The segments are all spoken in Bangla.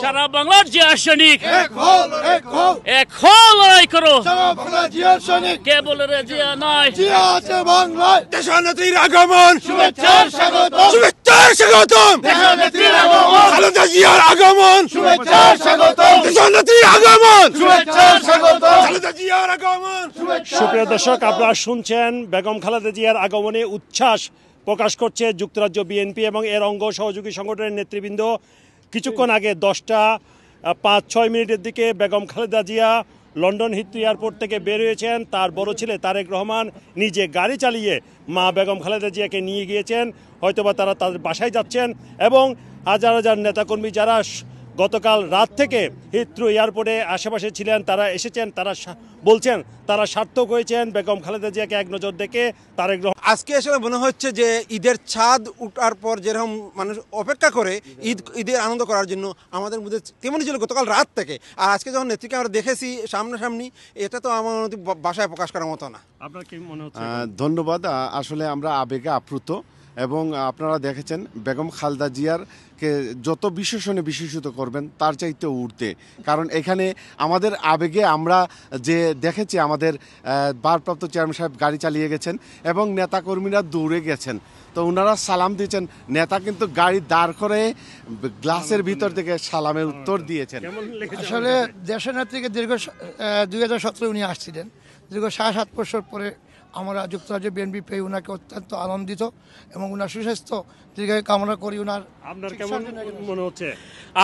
সারা বাংলার জিয়া সৈনিক এক হও লড়াই করো। কে বলে রে জিয়া নয়, দেশনেত্রীর আগমন, শুভেচ্ছার স্বাগতম, শুভেচ্ছার স্বাগতম, দেশনেত্রীর আগমন, খালেদা জিয়ার আগমন, শুভেচ্ছার স্বাগতম, দেশনেত্রীর আগমন, শুভেচ্ছার স্বাগতম, খালেদা জিয়ার আগমন। সুপ্রিয় দর্শক, আপনারা শুনছেন বেগম খালেদা জিয়ার আগমনে উচ্ছ্বাস প্রকাশ করছে যুক্তরাজ্য বিএনপি এবং এর অঙ্গ সহযোগী সংগঠনের নেতৃবৃন্দ। কিছুক্ষণ আগে 10:05-6 দিকে Begum Khaleda Zia London Heathrow airport থেকে বের হয়েছেন। তার বড় ছেলে তারেক রহমান নিজে গাড়ি চালিয়ে মা বেগম খালেদা জিয়াকে নিয়ে গিয়েছেন। হয়তোবা তারা তাদের বাসায় যাচ্ছেন এবং হাজার হাজার নেতাকর্মী যারা গতকাল রাত থেকে হিথ্রো এয়ারপোর্টে আশেপাশে ছিলেন তারা এসেছেন। তারা বলছেন তারা সার্থক হয়েছেন বেগম খালেদা জিয়াকে এক নজর দেখে। তারেক রহমান আজকে আসলে মনে হচ্ছে যে ঈদের ছাদ উঠার পর যেরকম মানুষ অপেক্ষা করে ঈদের আনন্দ করার জন্য, আমাদের মধ্যে তেমনই ছিল গতকাল রাত থেকে। আর আজকে যখন নেত্রীকে আমরা দেখেছি সামনাসামনি, এটা তো আমার বাসায় প্রকাশ করার মতো না। আপনার কি মনে হচ্ছে? ধন্যবাদ। আসলে আমরা আবেগে আপ্লুত এবং আপনারা দেখেছেন বেগম খালেদা জিয়ারকে যত বিশেষণে বিশেষিত করবেন তার চাইতে উঠতে, কারণ এখানে আমাদের আবেগে আমরা যে দেখেছি আমাদের ভারপ্রাপ্ত চেয়ারম্যান সাহেব গাড়ি চালিয়ে গেছেন এবং নেতাকর্মীরা দৌড়ে গেছেন, তো ওনারা সালাম দিয়েছেন। নেতা কিন্তু গাড়ি দাঁড় করে গ্লাসের ভিতর থেকে সালামের উত্তর দিয়েছেন। আসলে দেশের নেত্রীকে দীর্ঘ 2017 উনি আসছিলেন। দীর্ঘ 7.5 বছর পরে আমরা যুক্তরাজ্য বিএনপি পেয়ে ওনাকে অত্যন্ত আনন্দিত এবং ওনার সুস্বাস্থ্য দীর্ঘায়ু কামনা করি। ওনার আপনার কেমন মনে হচ্ছে?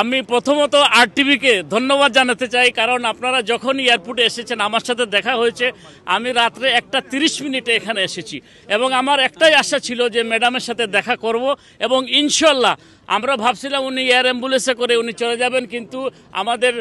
আমি প্রথমত আরটিভিকে ধন্যবাদ জানাতে চাই, কারণ আপনারা যখন এয়ারপোর্টে এসেছেন আমার সাথে দেখা হয়েছে। আমি রাত্রে 1:30 এখানে এসেছি এবং আমার একটাই আশা ছিল যে ম্যাডামের সাথে দেখা করব এবং ইনশাল্লাহ আমরা ভাবছিলাম উনি এয়ার অ্যাম্বুলেন্সে করে উনি চলে যাবেন, কিন্তু আমাদের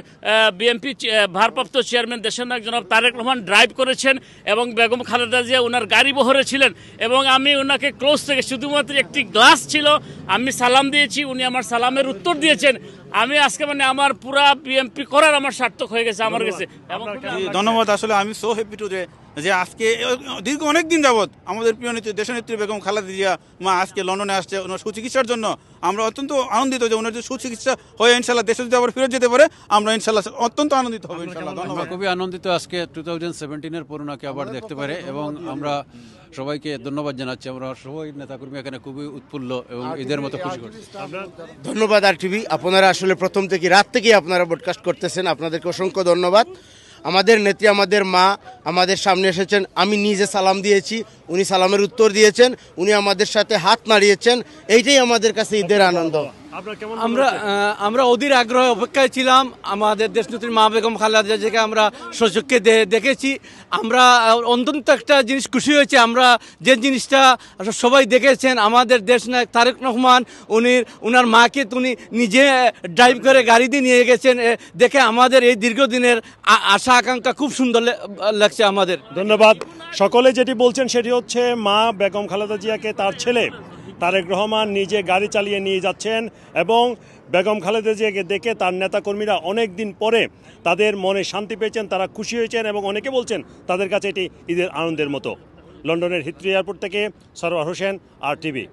বিএনপি ভারপ্রাপ্ত চেয়ারম্যান দেশনায়ক জনাব তারেক রহমান ড্রাইভ করেছেন এবং বেগম খালেদা জিয়া ওনার গাড়ি বহরে ছিলেন এবং আমি ওনাকে ক্লোজ থেকে শুধুমাত্র একটি গ্লাস ছিল, আমি সালাম দিয়েছি, উনি আমার সালামের উত্তর দিয়েছেন। আমি আজকে আমার পুরা বিএনপি করার আমার সার্থক হয়ে গেছে আমার কাছে। ধন্যবাদ। আসলে আমি সো হ্যাপি টু যে আজকে দীর্ঘ অনেক দিন যাবৎ আমাদের প্রিয় নেত্রী দেশনেত্রী বেগম খালেদা জিয়া মা আজকে লন্ডনে আসছে ওনার সুচিকিৎসার জন্য। আমরা অত্যন্ত আনন্দিত যে ওনার যে সুচিকিৎসা হয়ে ইনশাল্লাহ দেশে যদি আবার ফিরে যেতে পারে আমরা ইনশাল্লাহ অত্যন্ত আনন্দিত হবো ইনশাল্লাহ। ধন্যবাদ। খুবই আনন্দিত আজকে 2017-এর করোনাকে আবার দেখতে পারে এবং আমরা সবাইকে ধন্যবাদ জানাচ্ছি। আমরা সবাই নেতাকর্মী এখানে খুবই উৎফুল্ল এবং ঈদের মতো খুশি করছি। ধন্যবাদ আরটিভি, আপনারা আসলে প্রথম থেকে রাত থেকে আপনারা ব্রডকাস্ট করতেছেন, আপনাদেরকে অসংখ্য ধন্যবাদ। আমাদের নেত্রী আমাদের মা আমাদের সামনে এসেছেন, আমি নিজে সালাম দিয়েছি, উনি সালামের উত্তর দিয়েছেন, উনি আমাদের সাথে হাত নাড়িয়েছেন, এইটাই আমাদের কাছে ঈদের আনন্দ। আমরা অধীর আগ্রহে অপেক্ষায় ছিলাম। আমাদের দেশনেত্রী মা বেগম খালেদা জিয়াকে আমরা সচক্ষে দেখেছি। আমরা অন্তত একটা জিনিস খুশি হয়েছে, আমরা যে জিনিসটা সবাই দেখেছেন আমাদের দেশনায়ক তারেক রহমান ওনার মাকে উনি নিজে ড্রাইভ করে গাড়ি দিয়ে নিয়ে গেছেন, দেখে আমাদের এই দীর্ঘদিনের আশা আকাঙ্ক্ষা খুব সুন্দর লাগছে আমাদের। ধন্যবাদ। সকলে যেটি বলছেন সেটি হচ্ছে মা বেগম খালেদা জিয়াকে তার ছেলে তারেক রহমান নিজে গাড়ি চালিয়ে নিয়ে যাচ্ছেন এবং বেগম খালেদা জিয়াকে দেখে তার নেতাকর্মীরা অনেক দিন পরে তাদের মনে শান্তি পেয়েছেন, তারা খুশি হয়েছেন এবং অনেকে বলছেন তাদের কাছে এটি ঈদের আনন্দের মতো। লন্ডনের হিথ্রো এয়ারপোর্ট থেকে সরওয়ার হোসেন, আরটিভি।